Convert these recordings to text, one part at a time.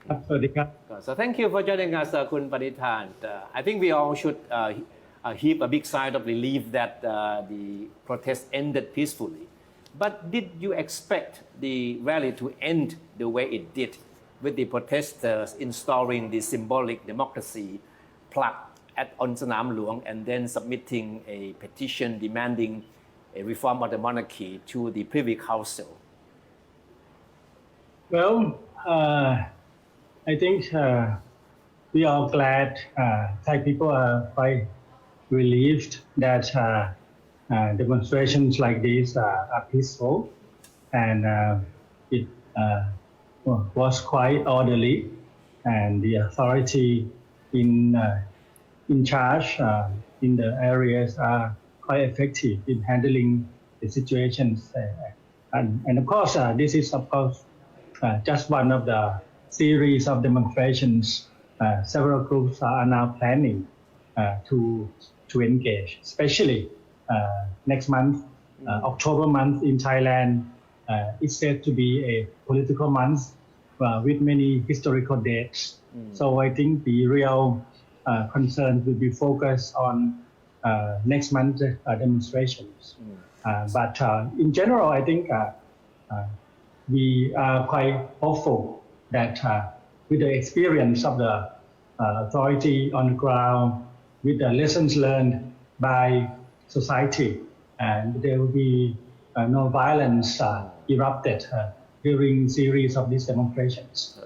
ครับสวัสดีครับ So thank you for joining us, Kun Panitan. I think we all should heave a big sigh of relief that the protest ended peacefully. But did you expect the rally to end the way it did, with the protesters installing the symbolic democracy plaque on Sanam Luang and then submitting a petition demanding a reform of the monarchy to the Privy Council? Well, I think we are glad Thai people are quite relieved that demonstrations like these are peaceful and it was quite orderly and the authority in charge in the areas are quite effective in handling the situations. And of course, this is of course just one of the series of demonstrations. Several groups are now planning to engage, especially next month, October month in Thailand. Is said to be a political month with many historical dates. So I think the real concern will be focused on next month's demonstrations. But in general, I think we are quite hopeful that with the experience of the authority on the ground, with the lessons learned by society, and there will be no violence erupted during series of these demonstrations.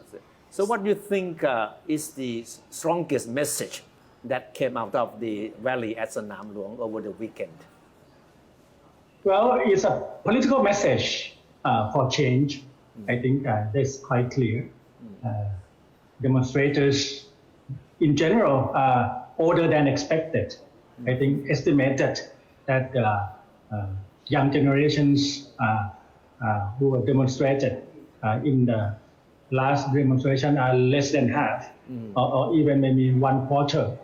So what do you think is the strongest message that came out of the rally at Sanam Luang over the weekend? Well, it's a political message for change. I think that's quite clear. Demonstrators in general are older than expected. I think estimated that young generations who were demonstrated in the last demonstration are less than half, or even maybe 1/4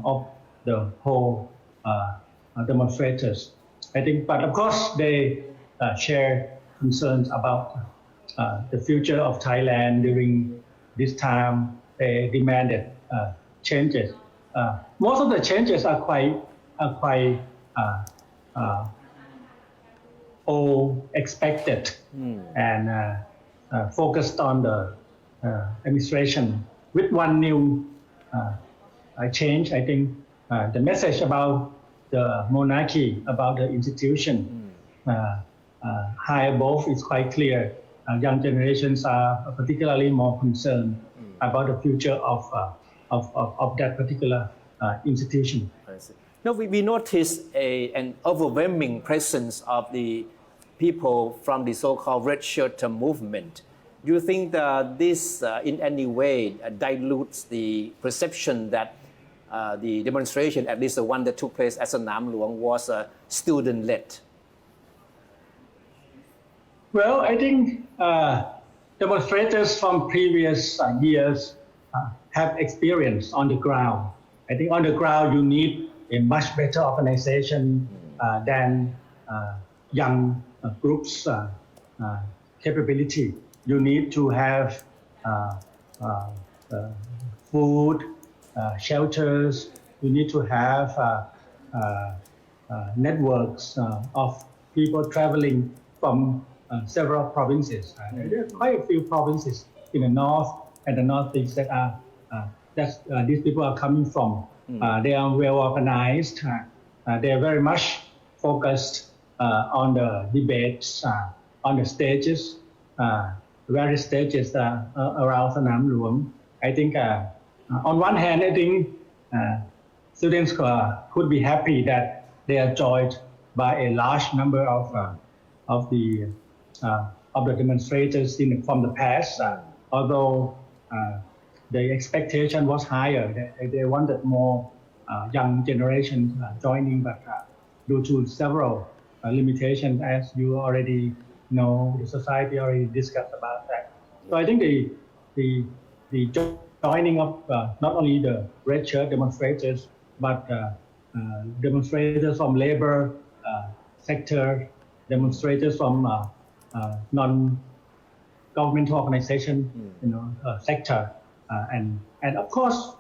of the whole demonstrators. I think, but of course they share concerns about the future of Thailand during this time. They demanded changes. Most of the changes are quite all expected and focused on the administration. With one new change, I think the message about the monarchy, about the institution, high above is quite clear. Young generations are particularly more concerned about the future of that particular institution. Now we noticed an overwhelming presence of the people from the so-called red shirt movement. Do you think that this in any way dilutes the perception that the demonstration, at least the one that took place at Sanam Luang, was student-led? Well, I think demonstrators from previous years have experience on the ground. I think on the ground you need a much better organization than young groups' capability. You need to have food, shelters. You need to have networks of people traveling from several provinces. There are quite a few provinces in the north and the northeast that these people are coming from. They are well organized. They are very much focused on the debates, on the stages, various stages around Sanam Luang. I think on one hand, I think students could be happy that they are joined by a large number of the demonstrators from the past. Although the expectation was higher, they wanted more young generation joining, but due to several limitations, as you already know, the society already discussed about that. So I think the joining of not only the red shirt demonstrators, but demonstrators from labor sector, demonstrators from governmental organization, sector, and of course,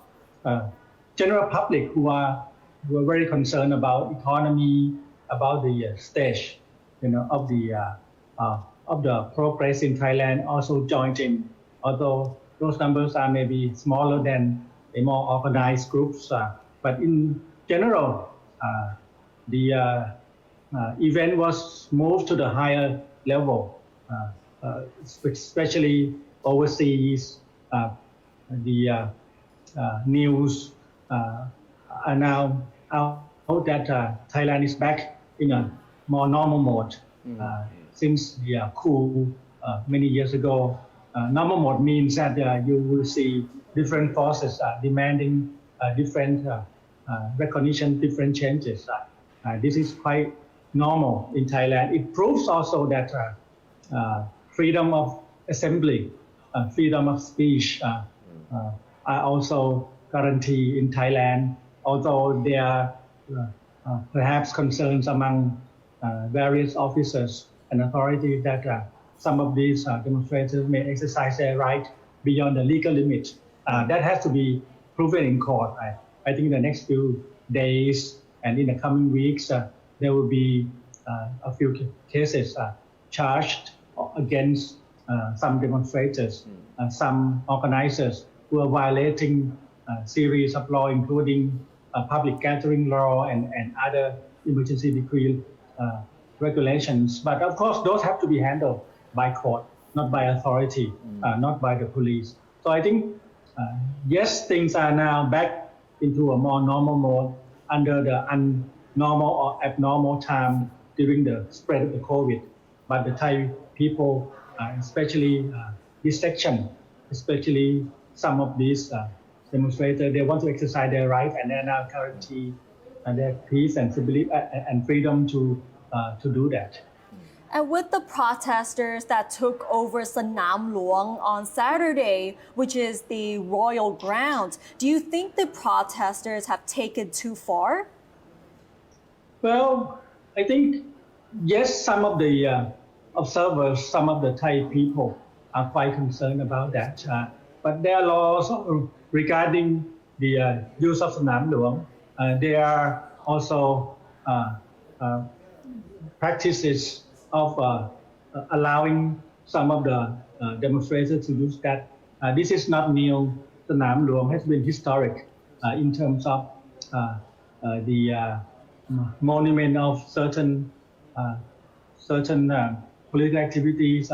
general public who are very concerned about economy, about the stage, of the progress in Thailand also joined in, although those numbers are maybe smaller than the more organized groups, but in general, the event was moved to the higher level, especially overseas. The news are now out that Thailand is back in a more normal mode since the coup many years ago. Normal mode means that you will see different forces demanding different recognition, different changes. This is quite normal in Thailand. It proves also that freedom of assembly, freedom of speech are also guaranteed in Thailand, although there are perhaps concerns among various officers and authorities that some of these demonstrators may exercise their right beyond the legal limit. That has to be proven in court. I think in the next few days and in the coming weeks, there will be a few cases charged against some demonstrators, some organizers who are violating a series of law, including public gathering law and other emergency decree regulations. But of course, those have to be handled by court, not by authority, not by the police. So I think, yes, things are now back into a more normal mode under the abnormal or abnormal time during the spread of the COVID. But the Thai people, especially this section, especially some of these demonstrators, they want to exercise their right, and they're now guaranteed their peace and freedom to do that. And with the protesters that took over Sanam Luang on Saturday, which is the royal ground, do you think the protesters have taken too far? Well, I think, yes, some of the observers, some of the Thai people are quite concerned about that. But there are laws regarding the use of Sanam Luang. There are also practices of allowing some of the demonstrators to use that. This is not new. Sanam Luang has been historic in terms of the monument of certain political activities.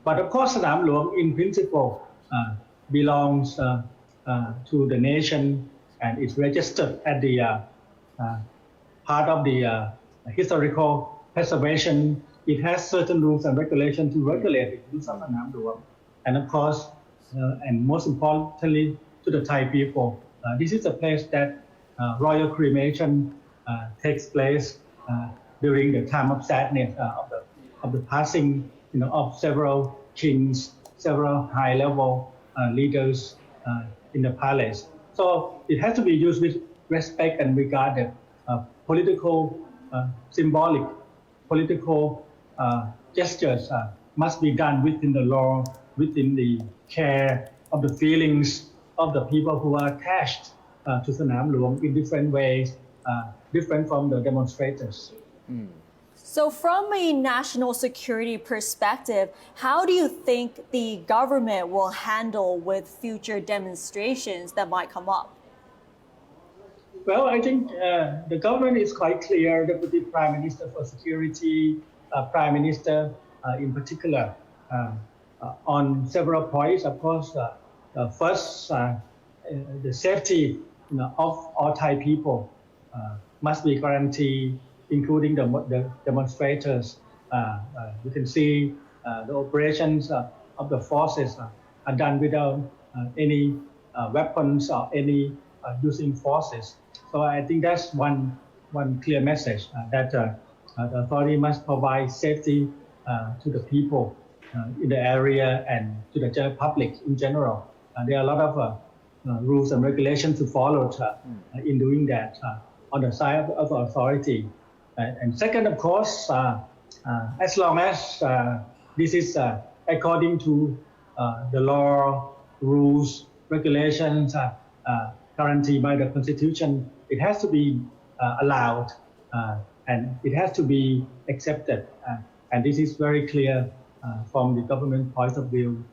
But of course, Sanam Luang in principle belongs to the nation and is registered at the part of the historical preservation. It has certain rules and regulations to regulate the use of Sanam Luang. And of course, and most importantly to the Thai people, this is a place that royal cremation takes place during the time of sadness of the passing of several kings, several high-level leaders in the palace. So it has to be used with respect and regarded. Political, symbolic, political gestures must be done within the law, within the care of the feelings of the people who are attached to Sanam Luang in different ways, different from the demonstrators. So from a national security perspective, how do you think the government will handle with future demonstrations that might come up? Well, I think the government is quite clear. Deputy Prime Minister for Security, Prime Minister in particular, on several points. Of course, first, the safety of all Thai people must be guaranteed, including the demonstrators. You can see the operations of the forces are done without any weapons or any using forces. So I think that's one clear message that the authority must provide safety to the people in the area and to the general public in general. There are a lot of rules and regulations to follow in doing that on the side of the authority. And second, of course, as long as this is according to the law, rules, regulations guaranteed by the Constitution, it has to be allowed and it has to be accepted. And this is very clear from the government point of view.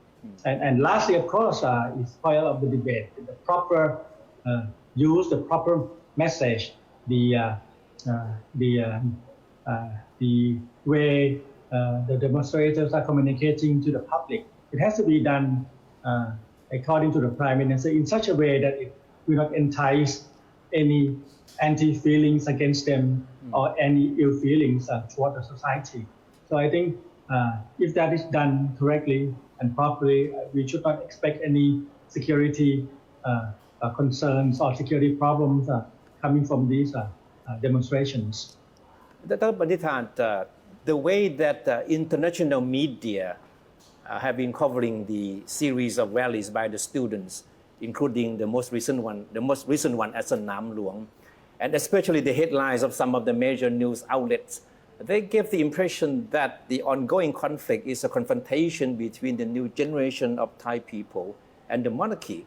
And lastly, of course, is part of the debate, the proper use, the proper message, the way the demonstrators are communicating to the public. It has to be done according to the Prime Minister in such a way that it will not entice any anti-feelings against them or any ill feelings toward the society. So I think if that is done correctly and properly, we should not expect any security concerns or security problems coming from these demonstrations. Dr. Panitan, the way that international media have been covering the series of rallies by the students, including the most recent one at Sanam Luang, and especially the headlines of some of the major news outlets, they gave the impression that the ongoing conflict is a confrontation between the new generation of Thai people and the monarchy.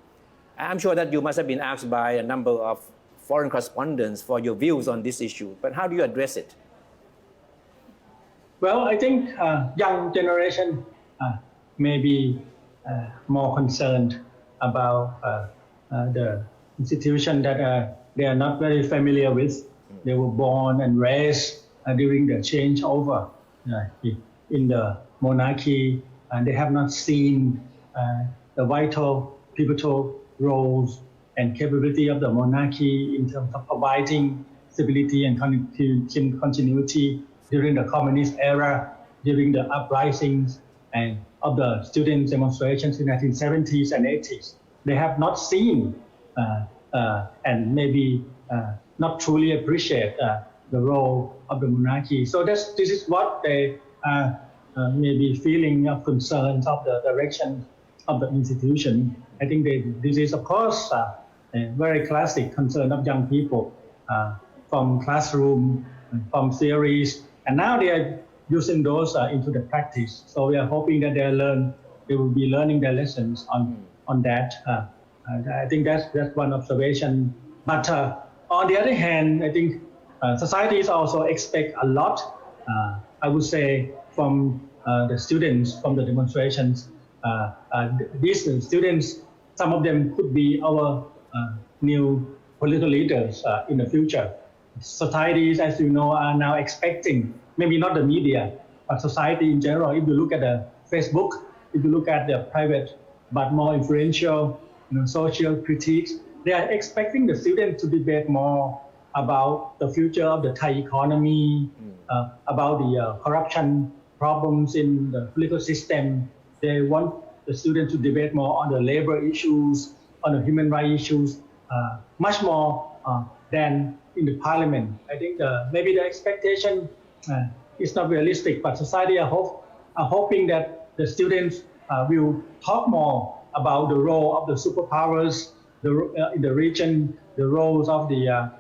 I'm sure that you must have been asked by a number of foreign correspondents for your views on this issue, but how do you address it? Well, I think young generation may be more concerned about the institution that they are not very familiar with. They were born and raised during the changeover in the monarchy, and they have not seen the vital, pivotal roles and capability of the monarchy in terms of providing stability and continuity during the communist era, during the uprisings and of the student demonstrations in the 1970s and 80s. They have not seen and maybe not truly appreciate the role of the monarchy. So this is what they may be feeling of concerns of the direction of the institution. I think this is, of course, a very classic concern of young people from classroom, from theories, and now they are using those into the practice. So we are hoping that they will be learning their lessons on that. I think that's one observation. But on the other hand, I think societies also expect a lot, I would say, from the students, from the demonstrations. These students, some of them could be our new political leaders in the future. Societies, as you know, are now expecting, maybe not the media, but society in general. If you look at the Facebook, if you look at the private but more influential social critiques, they are expecting the students to debate more about the future of the Thai economy, about the corruption problems in the political system. They want the students to debate more on the labor issues, on the human rights issues, much more than in the parliament. I think maybe the expectation is not realistic, but society are hoping that the students will talk more about the role of the superpowers in the region, the roles of the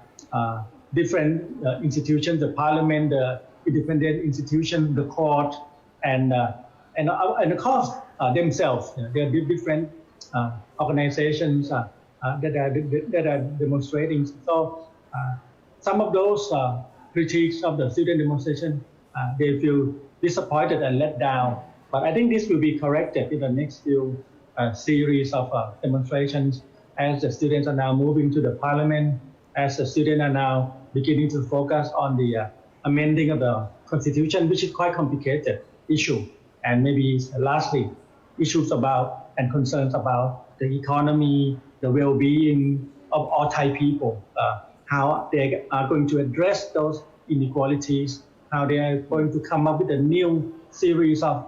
different institutions, the parliament, the independent institutions, the court, and of course themselves. There are different organizations that are demonstrating. So some of those critiques of the student demonstration, they feel disappointed and let down. But I think this will be corrected in the next few series of demonstrations as the students are now moving to the parliament, as the students are now beginning to focus on the amending of the constitution, which is quite complicated issue. And maybe lastly, issues about and concerns about the economy, the well-being of all Thai people, how they are going to address those inequalities, how they are going to come up with a new series of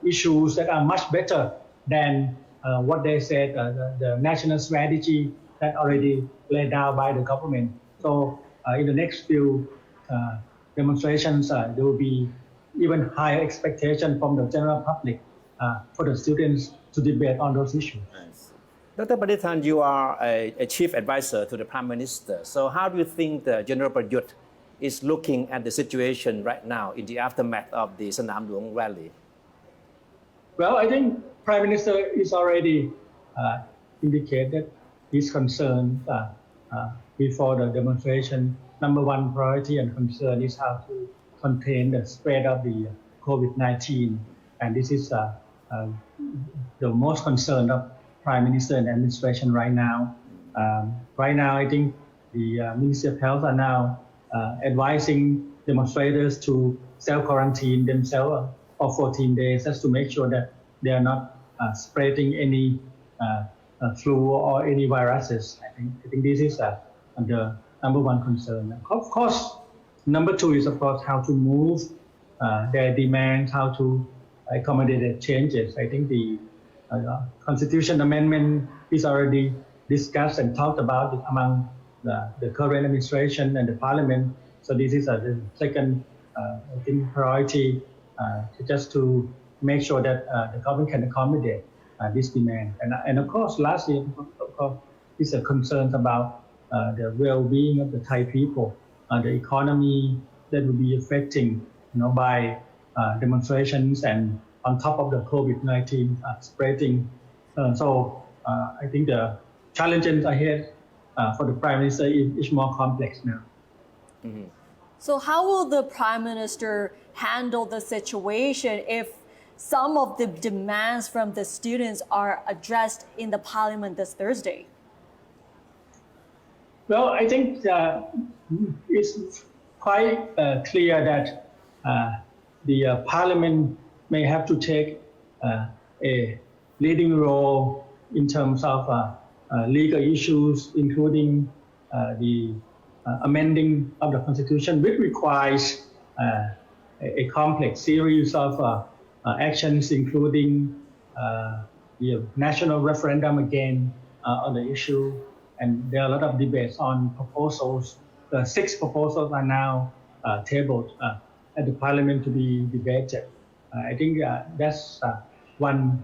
issues that are much better than what they said, the national strategy that already laid down by the government. So in the next few demonstrations, there will be even higher expectation from the general public for the students to debate on those issues. Dr. Panitan, you are a chief advisor to the Prime Minister. So how do you think the General Prayut is looking at the situation right now in the aftermath of the Sanam Luang rally? Well, I think Prime Minister is already indicated his concern before the demonstration. Number one priority and concern is how to contain the spread of the COVID-19, and this is the most concern of Prime Minister and administration right now. Right now, I think the Ministry of Health are now advising demonstrators to self-quarantine themselves for 14 days just to make sure that they are not spreading any flu or any viruses. I think this is the number one concern. Of course, number two is, of course, how to move their demands, how to accommodate the changes. I think the Constitution Amendment is already discussed and talked about among the current administration and the Parliament. So this is the second I think priority just to make sure that the government can accommodate this demand. And of course, lastly, of course, is a concern about the well-being of the Thai people, the economy that will be affecting, by demonstrations and on top of the COVID-19 spreading. So I think the challenges ahead for the Prime Minister is more complex now. Mm-hmm. So how will the Prime Minister handle the situation if some of the demands from the students are addressed in the Parliament this Thursday? Well, I think it's quite clear that the Parliament may have to take a leading role in terms of legal issues, including the amending of the Constitution, which requires a complex series of actions, including the national referendum again on the issue. And there are a lot of debates on proposals. 6 proposals are now tabled at the Parliament to be debated. I think that's one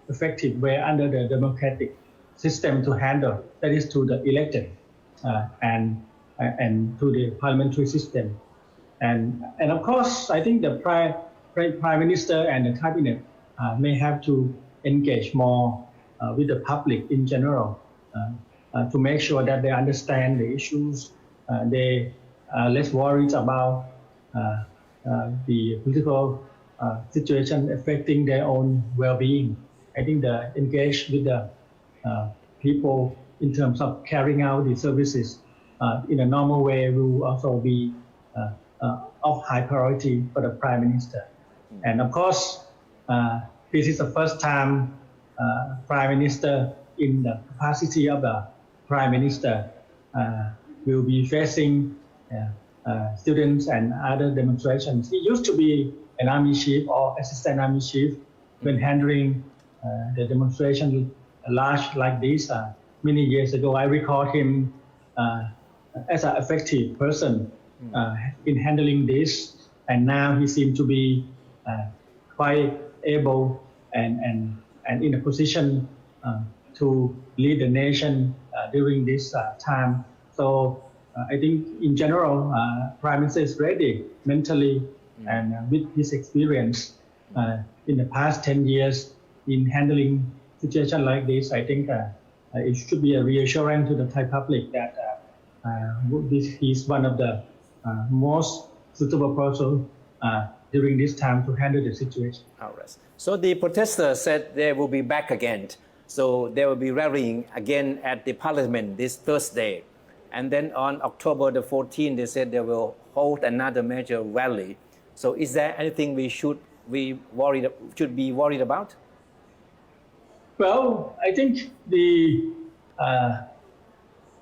effective way under the democratic system to handle, that is to the elected and to the parliamentary system. And of course, I think the Prime Minister and the Cabinet may have to engage more with the public in general to make sure that they understand the issues. They are less worried about the political situation affecting their own well-being. I think the engage with the people in terms of carrying out the services in a normal way will also be of high priority for the Prime Minister. And of course, this is the first time Prime Minister in the capacity of the Prime Minister will be facing students and other demonstrations. He used to be an army chief or assistant army chief when handling the demonstration large like this many years ago. I recall him as an effective person in handling this, and now he seems to be quite able and in a position to lead the nation during this time. So I think in general, Prime Minister is ready mentally and with his experience in the past 10 years in handling situation like this. I think it should be a reassurance to the Thai public that he's one of the most suitable person during this time to handle the situation. All right. So the protesters said they will be back again. So they will be rallying again at the Parliament this Thursday. And then on October the 14th, they said they will hold another major rally. So is there anything we should be worried about? Well, I think the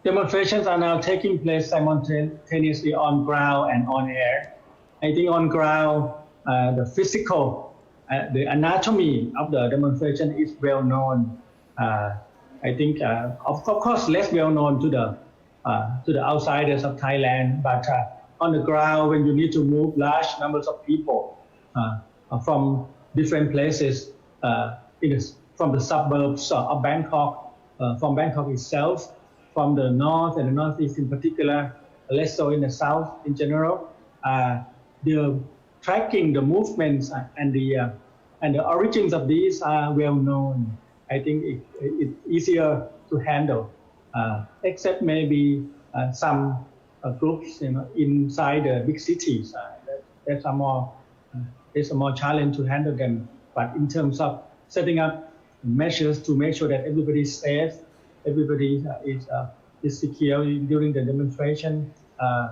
demonstrations are now taking place simultaneously on ground and on air. I think on ground, the physical, the anatomy of the demonstration is well known. I think, of course, less well known to the outsiders of Thailand, but on the ground, when you need to move large numbers of people from different places, from the suburbs of Bangkok, from Bangkok itself, from the north and the northeast in particular, less so in the south in general, they're tracking the movements and the and the origins of these are well known. I think it's easier to handle, except maybe some groups inside the big cities. There's a more challenge to handle them. But in terms of setting up measures to make sure that everybody is safe, everybody is secure during the demonstration,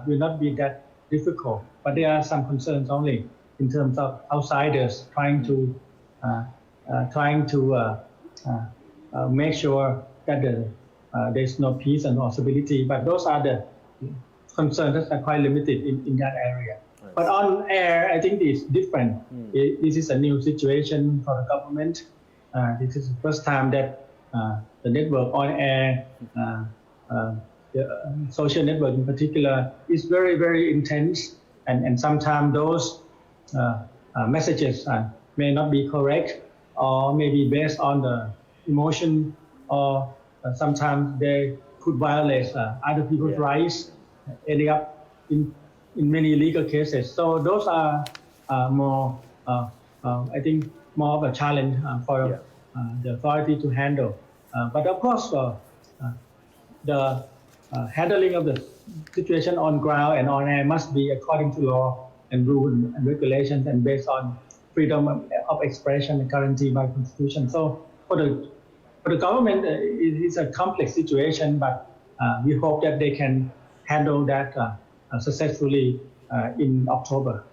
will not be that difficult. But there are some concerns only in terms of outsiders trying to make sure that there's no peace and no stability. But those are the concerns that are quite limited in that area. Right. But on air, I think it's different. This is a new situation for the government. This is the first time that the network on air, the social network in particular, is very, very intense. And sometimes those messages may not be correct or maybe based on the emotion, or sometimes they could violate other people's rights, ending up in many legal cases. So those are more, I think, more of a challenge for the authority to handle. But of course, the handling of the situation on ground and on air must be according to law and rules and regulations and based on freedom of expression guaranteed by Constitution. So for the government, it is a complex situation, but we hope that they can handle that successfully in October.